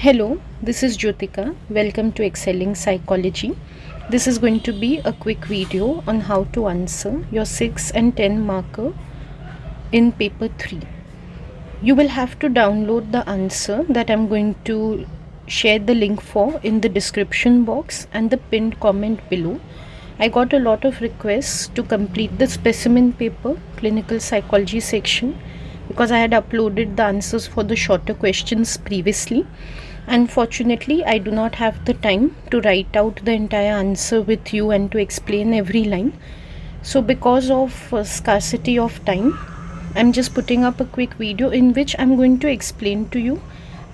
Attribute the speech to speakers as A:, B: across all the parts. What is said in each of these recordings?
A: Hello, this is Jyotika. Welcome to Excelling Psychology. This is going to be a quick video on how to answer your 6 and 10 marker in paper 3. You will have to download the answer that I'm going to share the link for in the description box and the pinned comment below. I got a lot of requests to complete the specimen paper, clinical psychology section, because I had uploaded the answers for the shorter questions previously. Unfortunately, I do not have the time to write out the entire answer with you and to explain every line. So because of scarcity of time, I'm just putting up a quick video in which I'm going to explain to you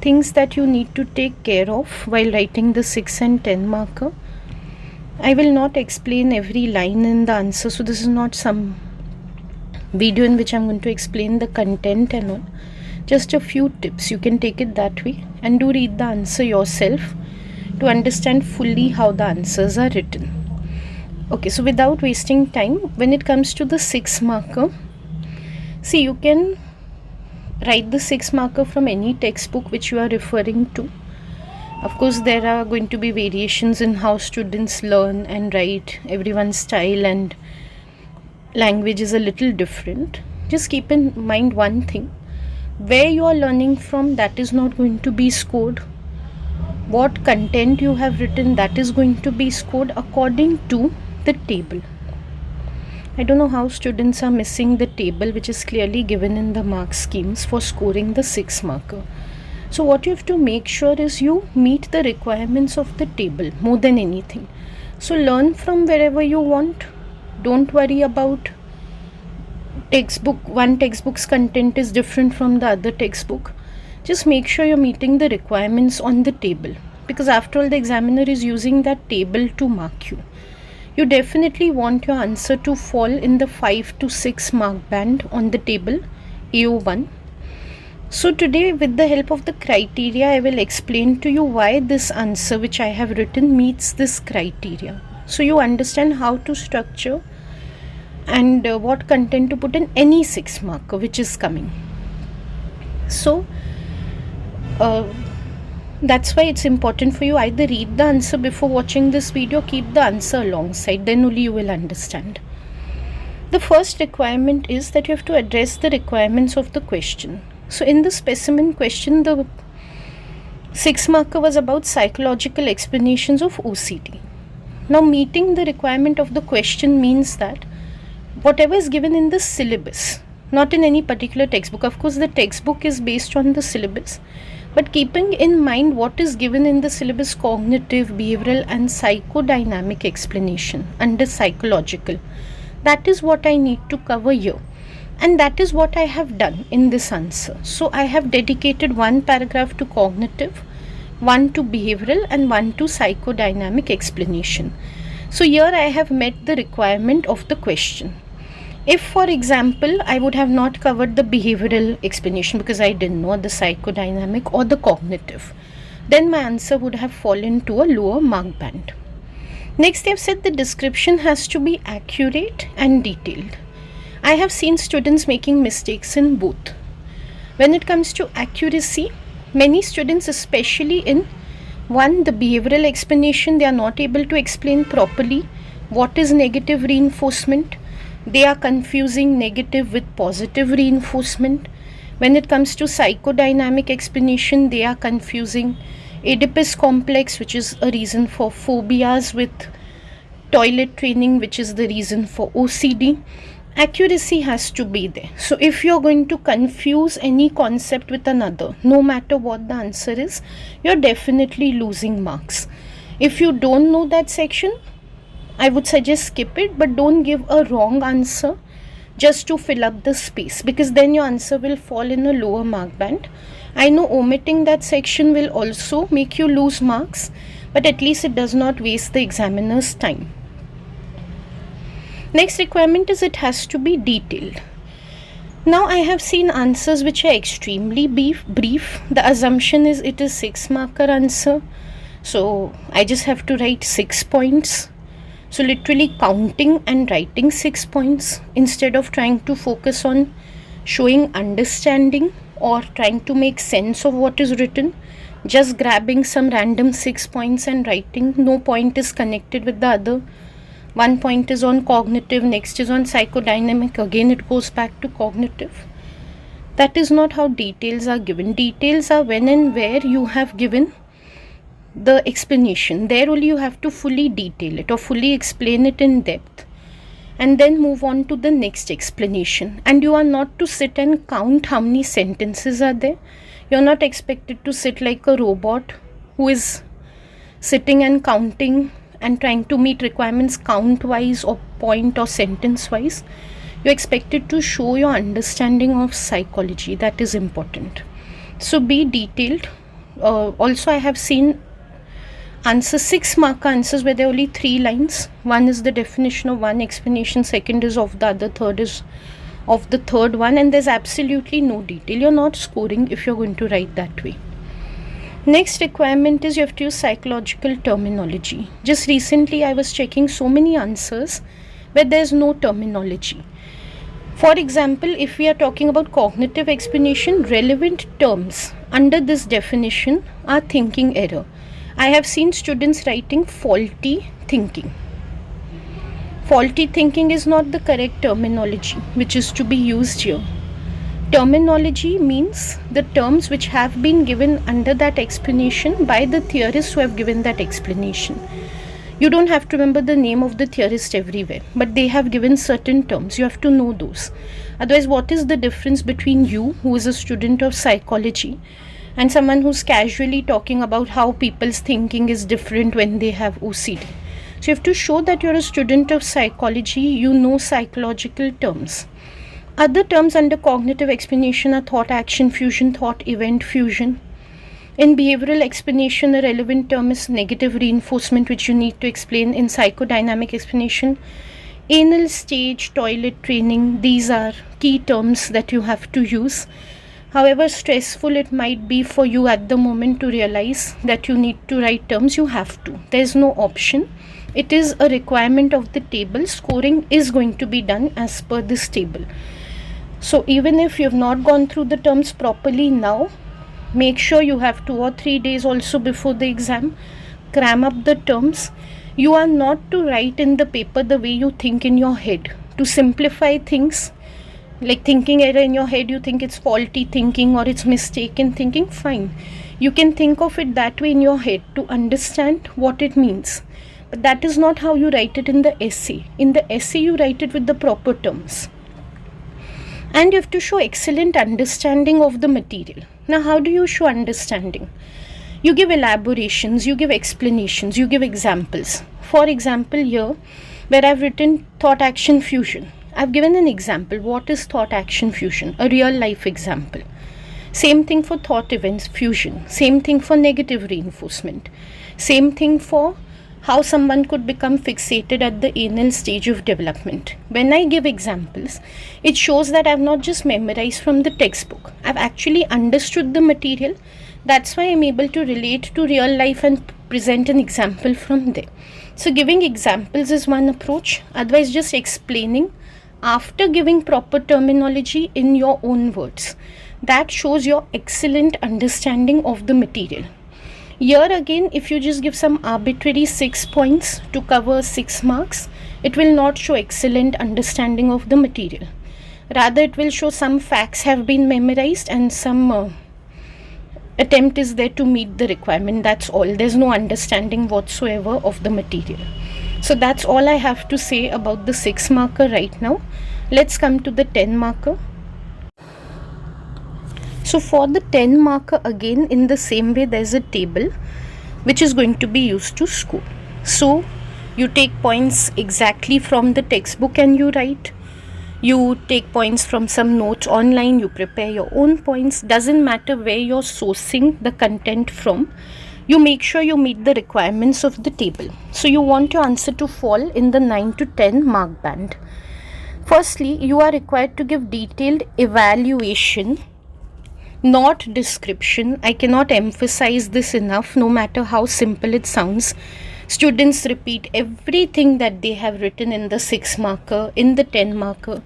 A: things that you need to take care of while writing the 6 and 10 marker. I will not explain every line in the answer, so this is not some video in which I'm going to explain the content and all. Just a few tips, you can take it that way, and do read the answer yourself to understand fully how the answers are written. Okay, so without wasting time, when it comes to the 6 marker, see, you can write the 6 marker from any textbook which you are referring to. Of course, there are going to be variations in how students learn and write. Everyone's style and language is a little different. Just keep in mind one thing: where you are learning from, that is not going to be scored. What content you have written, that is going to be scored according to the table. I don't know how students are missing the table which is clearly given in the mark schemes for scoring the 6 marker. So what you have to make sure is you meet the requirements of the table more than anything. So learn from wherever you want. Don't worry about one textbook's content is different from the other textbook. Just make sure you're meeting the requirements on the table, because after all, the examiner is using that table to mark you. You definitely want your answer to fall in the 5 to 6 mark band on the table AO1. So today, with the help of the criteria, I will explain to you why this answer which I have written meets this criteria, so you understand how to structure and what content to put in any 6 marker which is coming. So that's why it's important for you either read the answer before watching this video, keep the answer alongside, then only you will understand. The first requirement is that you have to address the requirements of the question. So in the specimen question, the 6 marker was about psychological explanations of OCD. Now, meeting the requirement of the question means that whatever is given in the syllabus, not in any particular textbook. Of course, the textbook is based on the syllabus, but keeping in mind what is given in the syllabus: cognitive, behavioral and psychodynamic explanation under psychological. That is what I need to cover here. And that is what I have done in this answer. So I have dedicated one paragraph to cognitive, one to behavioral and one to psychodynamic explanation. So here I have met the requirement of the question. If, for example, I would have not covered the behavioral explanation because I didn't know the psychodynamic or the cognitive, then my answer would have fallen to a lower mark band. Next, they have said the description has to be accurate and detailed. I have seen students making mistakes in both. When it comes to accuracy, many students, especially in the behavioral explanation, they are not able to explain properly what is negative reinforcement. They are confusing negative with positive reinforcement. When it comes to psychodynamic explanation, they are confusing Oedipus complex, which is a reason for phobias, with toilet training, which is the reason for OCD. Accuracy has to be there. So if you're going to confuse any concept with another, no matter what the answer is, you're definitely losing marks. If you don't know that section, I would suggest skip it, but don't give a wrong answer just to fill up the space, because then your answer will fall in a lower mark band. I know omitting that section will also make you lose marks, but at least it does not waste the examiner's time. Next requirement is it has to be detailed. Now I have seen answers which are extremely brief. The assumption is it is 6 marker answer, so I just have to write 6 points. So literally counting and writing 6 points instead of trying to focus on showing understanding or trying to make sense of what is written. just grabbing some random 6 points and writing. No point is connected with the other. One point is on cognitive, next is on psychodynamic, again it goes back to cognitive. That is not how details are given. Details are when and where you have given the explanation. There only you have to fully detail it or fully explain it in depth, and then move on to the next explanation. And you are not to sit and count how many sentences are there. You're not expected to sit like a robot who is sitting and counting and trying to meet requirements count wise or point or sentence wise. You're expected to show your understanding of psychology. That is important. So be detailed. Also, I have seen answer 6 marker answers where there are only 3 lines. One is the definition of one, explanation, second is of the other, third is of the third one, and there's absolutely no detail. You're not scoring if you're going to write that way. Next requirement is you have to use psychological terminology. Just recently I was checking so many answers where there's no terminology. For example, if we are talking about cognitive explanation, relevant terms under this definition are thinking error. I have seen students writing faulty thinking. Faulty thinking is not the correct terminology which is to be used here. Terminology means the terms which have been given under that explanation by the theorists who have given that explanation. You don't have to remember the name of the theorist everywhere, but they have given certain terms. You have to know those. Otherwise, what is the difference between you, who is a student of psychology, and someone who's casually talking about how people's thinking is different when they have OCD? So you have to show that you're a student of psychology, you know psychological terms. Other terms under cognitive explanation are thought action fusion, thought event fusion. In behavioral explanation, a relevant term is negative reinforcement, which you need to explain. In psychodynamic explanation, anal stage, toilet training, these are key terms that you have to use. However stressful it might be for you at the moment to realize that you need to write terms, you have to. There is no option. It is a requirement of the table. Scoring is going to be done as per this table. So even if you have not gone through the terms properly now, make sure you have 2 or 3 days also before the exam. Cram up the terms. You are not to write in the paper the way you think in your head. To simplify things, like thinking error in your head, you think it's faulty thinking or it's mistaken thinking, fine. You can think of it that way in your head to understand what it means. But that is not how you write it in the essay. In the essay, you write it with the proper terms. And you have to show excellent understanding of the material. Now, how do you show understanding? You give elaborations, you give explanations, you give examples. For example, here, where I've written thought action fusion, I've given an example. What is thought action fusion? A real life example. Same thing for thought events fusion. Same thing for negative reinforcement. Same thing for how someone could become fixated at the anal stage of development. When I give examples, it shows that I've not just memorized from the textbook. I've actually understood the material. That's why I'm able to relate to real life and present an example from there. So giving examples is one approach. Otherwise, just explaining after giving proper terminology in your own words. That shows your excellent understanding of the material. Here again, if you just give some arbitrary 6 points to cover 6 marks, it will not show excellent understanding of the material. Rather, it will show some facts have been memorized and some attempt is there to meet the requirement. That's all. There's no understanding whatsoever of the material. So that's all I have to say about the 6 marker right now. Let's come to the 10 marker. So for the 10 marker, again in the same way, there's a table which is going to be used to score. So you take points exactly from the textbook and you write. You take points from some notes online, you prepare your own points. Doesn't matter where you're sourcing the content from. You make sure you meet the requirements of the table. So you want your answer to fall in the 9 to 10 mark band. Firstly, you are required to give detailed evaluation, not description. I cannot emphasize this enough. No matter how simple it sounds, students repeat everything that they have written in the 6 marker, in the 10 marker.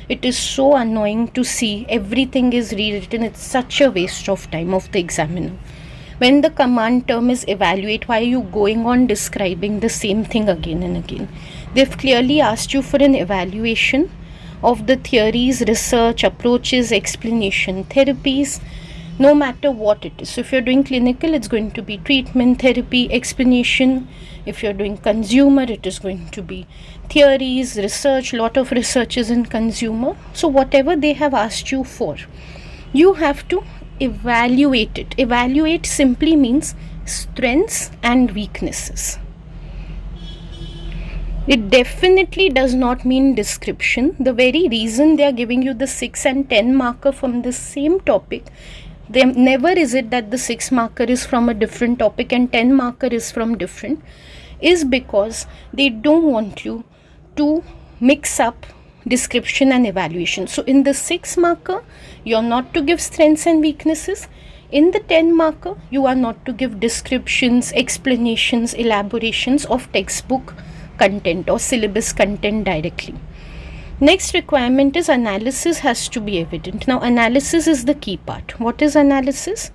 A: It is so annoying to see everything is rewritten. It's such a waste of time of the examiner. When the command term is evaluate, why are you going on describing the same thing again and again? They've clearly asked you for an evaluation of the theories, research, approaches, explanation, therapies, no matter what it is. So if you're doing clinical, it's going to be treatment, therapy, explanation. If you're doing consumer, it is going to be theories, research, lot of researches in consumer. So whatever they have asked you for, you have to evaluate it. Evaluate simply means strengths and weaknesses. It definitely does not mean description. The very reason they are giving you the 6 and 10 marker from the same topic, never is it that the 6 marker is from a different topic and 10 marker is from different, is because they don't want you to mix up description and evaluation. So in the 6 marker, you're not to give strengths and weaknesses. In the 10 marker, you are not to give descriptions, explanations, elaborations of textbook content or syllabus content directly. Next requirement is analysis has to be evident. Now analysis is the key part. What is analysis?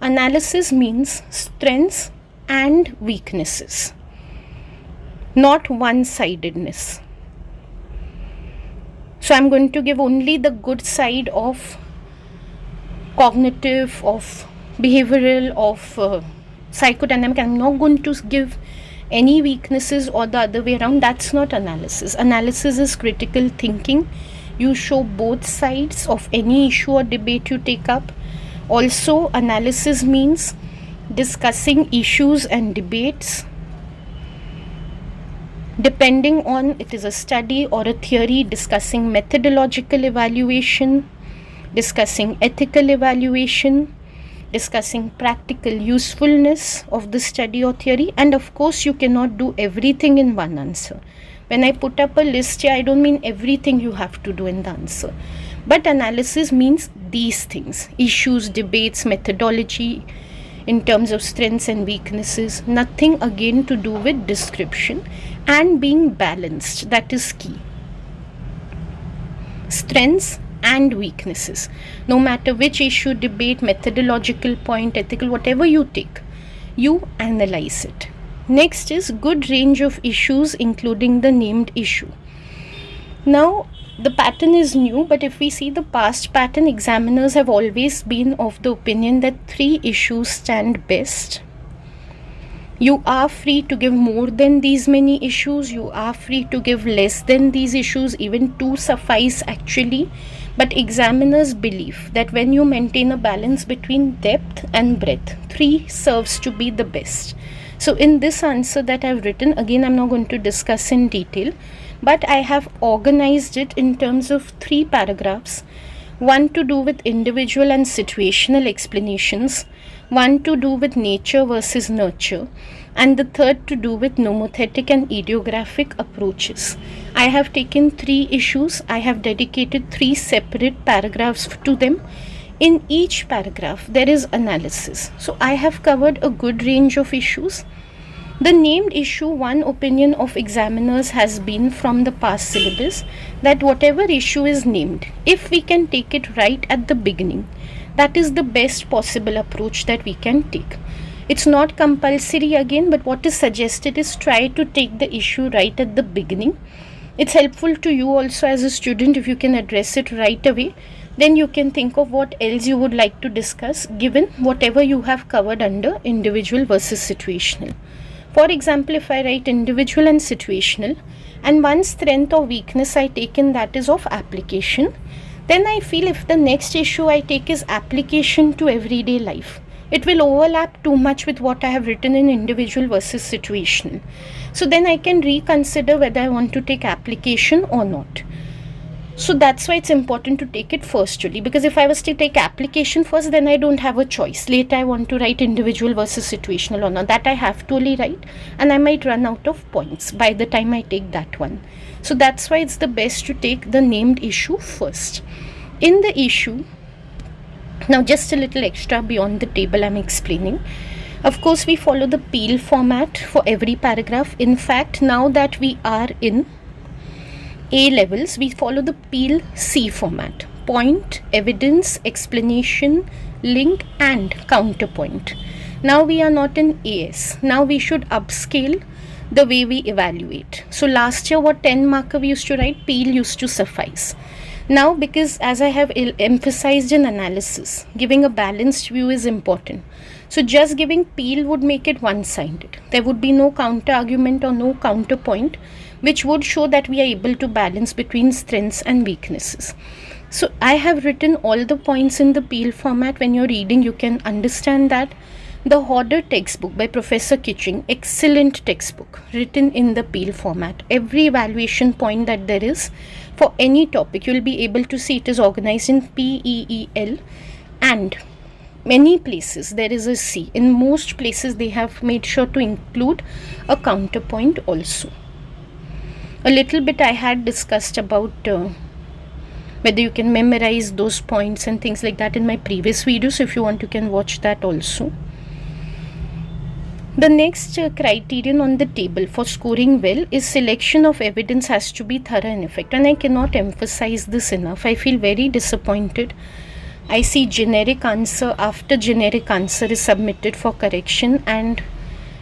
A: Analysis means strengths and weaknesses, not one-sidedness. So I'm going to give only the good side of cognitive, of behavioral, of psychodynamic. I'm not going to give any weaknesses or the other way around. That's not analysis. Analysis is critical thinking. You show both sides of any issue or debate you take up. Also, analysis means discussing issues and debates. Depending on it is a study or a theory, discussing methodological evaluation, discussing ethical evaluation, discussing practical usefulness of the study or theory. And of course, you cannot do everything in one answer. When I put up a list here, I don't mean everything you have to do in the answer. But analysis means these things: issues, debates, methodology, in terms of strengths and weaknesses. Nothing again to do with description, and being balanced, that is key. Strengths and weaknesses, no matter which issue, debate, methodological point, ethical, whatever you take, you analyze it. Next is good range of issues, including the named issue. Now the pattern is new, but if we see the past pattern, examiners have always been of the opinion that 3 issues stand best. You are free to give more than these many issues, you are free to give less than these issues, even 2 suffice actually. But examiners believe that when you maintain a balance between depth and breadth, 3 serves to be the best. So in this answer that I've written, again I'm not going to discuss in detail, but I have organized it in terms of 3 paragraphs. One to do with individual and situational explanations, one to do with nature versus nurture, and the third to do with nomothetic and ideographic approaches. I have taken 3 issues. I have dedicated 3 separate paragraphs to them. In each paragraph, there is analysis. So I have covered a good range of issues. The named issue, one opinion of examiners has been from the past syllabus that whatever issue is named, if we can take it right at the beginning, that is the best possible approach that we can take. It's not compulsory again, but what is suggested is try to take the issue right at the beginning. It's helpful to you also as a student if you can address it right away. Then you can think of what else you would like to discuss given whatever you have covered under individual versus situational. For example, if I write individual and situational, and one strength or weakness I take in that is of application, then I feel if the next issue I take is application to everyday life, it will overlap too much with what I have written in individual versus situational. So then I can reconsider whether I want to take application or not. So that's why it's important to take it firstly, because if I was to take application first, then I don't have a choice. Later I want to write individual versus situational or not. That I have to only write, and I might run out of points by the time I take that one. So that's why it's the best to take the named issue first. In the issue, now just a little extra beyond the table I'm explaining. Of course, we follow the Peel format for every paragraph. In fact, now that we are in A levels, we follow the Peel C format: point, evidence, explanation, link, and counterpoint. Now we are not in AS. Now we should upscale the way we evaluate. So last year, what 10 marker we used to write, peel used to suffice. Now, because as I have emphasized in analysis, giving a balanced view is important. So just giving peel would make it one-sided. There would be no counter argument or no counterpoint, which would show that we are able to balance between strengths and weaknesses. So I have written all the points in the peel format. When you're reading, you can understand that. The Hodder textbook by Professor Kitching, excellent textbook, written in the peel format. Every evaluation point that there is for any topic, you'll be able to see it is organized in PEEL, and many places there is a C. In most places they have made sure to include a counterpoint also. A little bit I had discussed about whether you can memorize those points and things like that in my previous video, so if you want you can watch that also. The next criterion on the table for scoring well is selection of evidence has to be thorough and effective, and I cannot emphasize this enough. I feel very disappointed. I see generic answer after generic answer is submitted for correction, and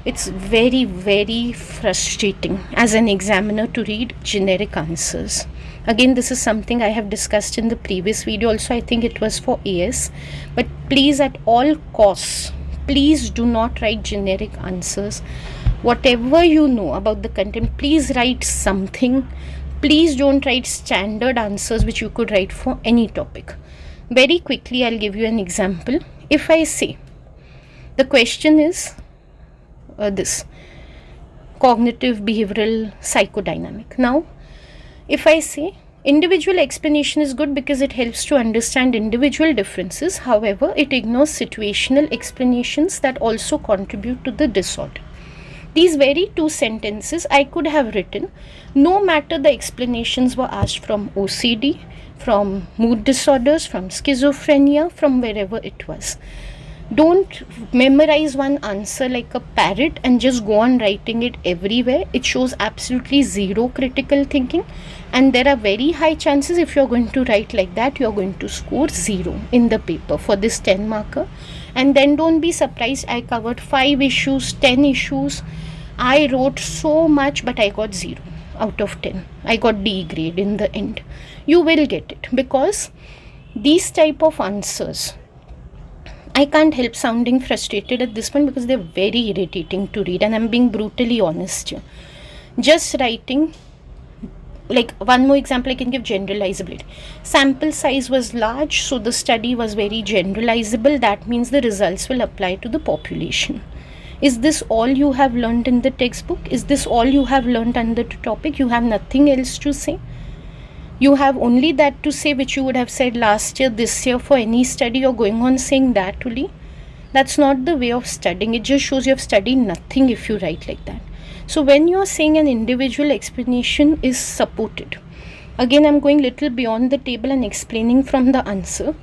A: it's very, very frustrating as an examiner to read generic answers. Again, this is something I have discussed in the previous video also. I think it was for AS. But please, at all costs, please do not write generic answers. Whatever you know about the content, please write something. Please don't write standard answers which you could write for any topic. Very quickly, I'll give you an example. If I say the question is this, cognitive, behavioral, psychodynamic. Now, if I say individual explanation is good because it helps to understand individual differences, however, it ignores situational explanations that also contribute to the disorder. These very two sentences I could have written no matter the explanations were asked from OCD, from mood disorders, from schizophrenia, from wherever it was. Don't memorize one answer like a parrot and just go on writing it everywhere. It shows absolutely zero critical thinking, and there are very high chances if you're going to write like that, you're going to score 0 in the paper for this 10 marker. And then don't be surprised, I covered 5 issues, 10 issues. I wrote so much, but I got 0 out of 10. I got D grade in the end. You will get it, because these type of answers, I can't help sounding frustrated at this point because they're very irritating to read, and I'm being brutally honest here. Just writing, like one more example I can give, generalizability. Sample size was large, so the study was very generalizable. That means the results will apply to the population. Is this all you have learned in the textbook? Is this all you have learned under the topic? You have nothing else to say? You have only that to say which you would have said last year, this year for any study. You're going on saying that only. That's not the way of studying. It just shows you have studied nothing if you write like that. So when you're saying an individual explanation is supported, again I'm going little beyond the table and explaining from the answer.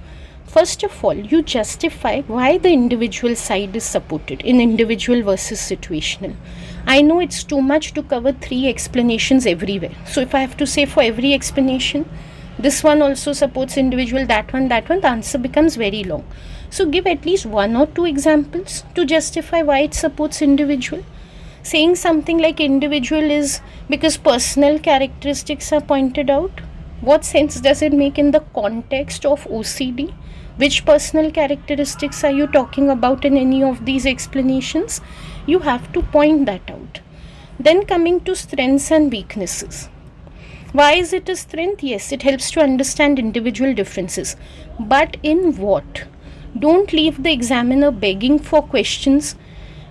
A: First of all, you justify why the individual side is supported in individual versus situational. I know it's too much to cover 3 explanations everywhere. So if I have to say for every explanation, this one also supports individual, that one, the answer becomes very long. So give at least 1 or 2 examples to justify why it supports individual. Saying something like individual is because personal characteristics are pointed out. What sense does it make in the context of OCD? Which personal characteristics are you talking about in any of these explanations? You have to point that out. Then coming to strengths and weaknesses. Why is it a strength? Yes, it helps to understand individual differences. But in what? Don't leave the examiner begging for questions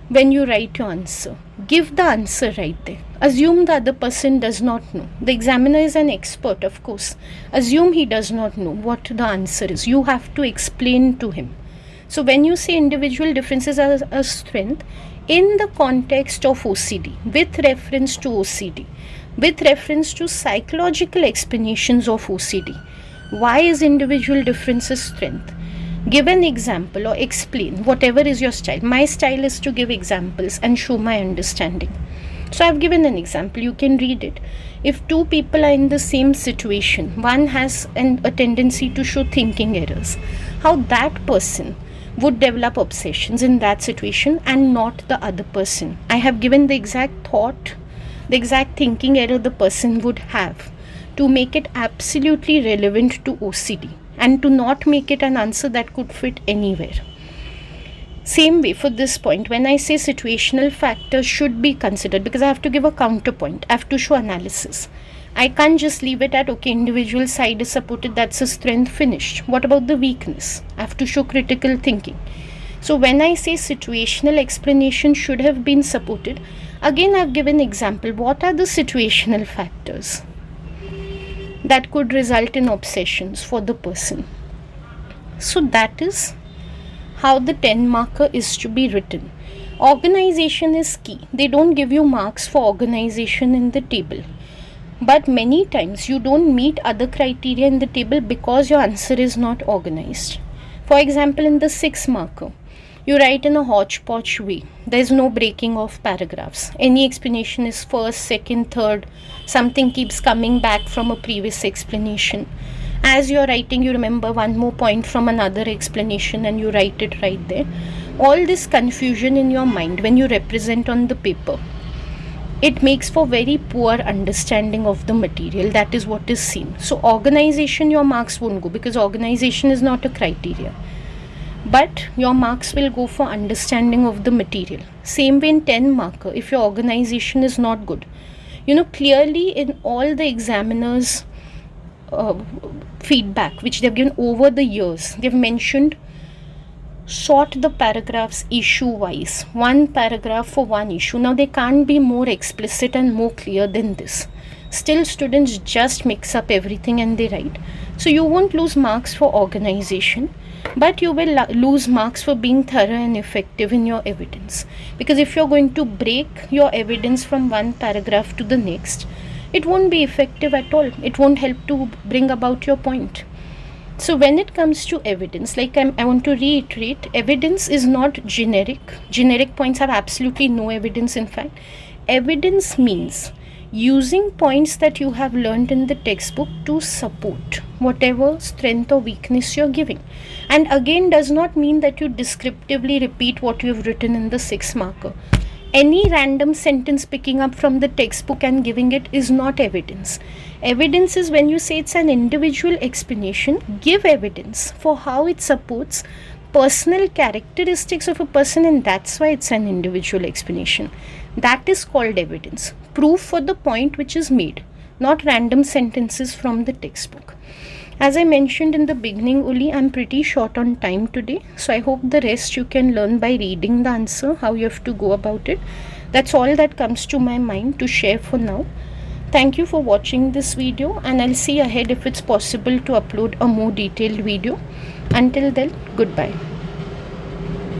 A: when you write your answer. Give the answer right there. Assume the other person does not know. The examiner is an expert, of course. Assume he does not know what the answer is. You have to explain to him. So when you say individual differences are a strength, in the context of OCD, with reference to OCD, with reference to psychological explanations of OCD, why is individual differences strength? Give an example or explain whatever is your style. My style is to give examples and show my understanding. So I've given an example. You can read it. If 2 people are in the same situation, one has a tendency to show thinking errors. How that person would develop obsessions in that situation and not the other person. I have given the exact thought, the exact thinking error the person would have to make it absolutely relevant to OCD and to not make it an answer that could fit anywhere. Same way for this point, when I say situational factors should be considered, because I have to give a counterpoint, I have to show analysis. I can't just leave it at, okay, individual side is supported, that's a strength, finished. What about the weakness? I have to show critical thinking. So when I say situational explanation should have been supported, again I've given example. What are the situational factors that could result in obsessions for the person? So that is how the 10 marker is to be written. Organization is key. They don't give you marks for organization in the table. But many times you don't meet other criteria in the table because your answer is not organized. For example, in the 6 marker, you write in a hodgepodge way. There is no breaking of paragraphs. Any explanation is first, second, third. Something keeps coming back from a previous explanation. As you're writing, you remember one more point from another explanation and you write it right there. All this confusion in your mind when you represent on the paper, it makes for very poor understanding of the material. That is what is seen. So organization, your marks won't go because organization is not a criteria. But your marks will go for understanding of the material. Same way in 10 marker, if your organization is not good. Clearly in all the examiners' feedback which they've given over the years, they've mentioned sort the paragraphs issue wise, one paragraph for one issue. Now they can't be more explicit and more clear than this. Still students just mix up everything and they write. So you won't lose marks for organization, but you will lose marks for being thorough and effective in your evidence. Because if you're going to break your evidence from one paragraph to the next, it won't be effective at all. It won't help to bring about your point. So when it comes to evidence, like I want to reiterate, evidence is not generic. Generic points have absolutely no evidence. In fact, evidence means using points that you have learned in the textbook to support whatever strength or weakness you're giving. And again, does not mean that you descriptively repeat what you have written in the 6 marker. Any random sentence picking up from the textbook and giving it is not evidence. Evidence is when you say it's an individual explanation, give evidence for how it supports personal characteristics of a person, and that's why it's an individual explanation. That is called evidence. Proof for the point which is made, not random sentences from the textbook. As I mentioned in the beginning, Uli, I'm pretty short on time today, so I hope the rest you can learn by reading the answer, how you have to go about it. That's all that comes to my mind to share for now. Thank you for watching this video, and I'll see ahead if it's possible to upload a more detailed video. Until then, goodbye.